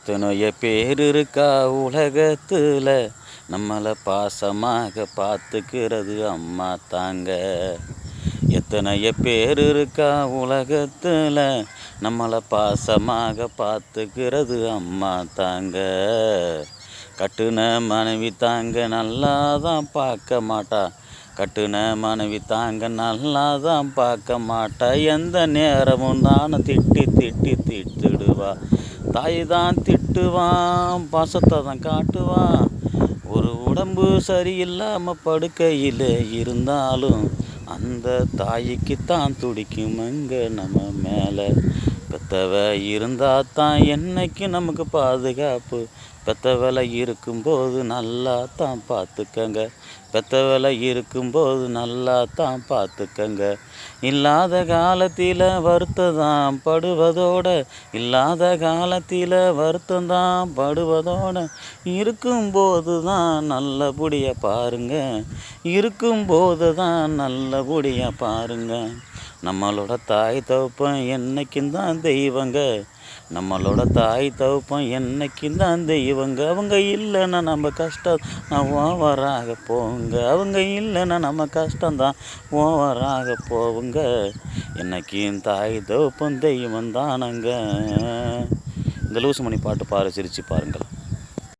எத்தனைய பேர் இருக்கா உலகத்தில் நம்மளை பாசமாக பார்த்துக்கிறது அம்மா தாங்க. எத்தனைய பேர் இருக்கா உலகத்தில் நம்மளை பாசமாக பார்த்துக்கிறது அம்மா தாங்க. கட்டுன மனைவி தாங்க நல்லா தான் பார்க்க மாட்டா. கட்டுன மனைவி தாங்க நல்லா தான் பார்க்க மாட்டா. எந்த நேரமும் தானே திட்டி திட்டி திட்டுடுவா. தாய் தான் திட்டுவான், பாசத்தை தான் காட்டுவான். ஒரு உடம்பு சரியில்லாமல் படுக்கையில் இருந்தாலும் அந்த தாய்க்குத்தான் துடிக்குமங்க நம்ம மேலே. பெத்தவ இருந்தால் தான் என்னைக்கு நமக்கு பாதுகாப்பு. பெத்தவலை இருக்கும்போது நல்லா தான் பார்த்துக்கங்க. பெத்தவலை இருக்கும்போது நல்லா தான் பார்த்துக்கங்க. இல்லாத காலத்தில் வருத்தம் படுவதோட இல்லாத காலத்தில் வருத்தம் தான் படுவதோட இருக்கும்போது தான் நல்லபடியாக பாருங்க. இருக்கும்போது தான் நல்லபடியாக பாருங்க. நம்மளோட தாய் தகப்பன் என்னைக்கும் தான் தெய்வங்க. நம்மளோட தாய் தகப்பன் என்னைக்கும் தான் தெய்வங்க. அவங்க இல்லைன்னா நம்ம கஷ்டம் ஓவராக போகுங்க. அவங்க இல்லைன்னா நம்ம கஷ்டம்தான் ஓவராக போகுங்க. என்னைக்கும் தாய் தகப்பன் தெய்வம் தானங்க. இந்த லூசுமணி பாட்டு சிரிச்சு பாருங்கள்.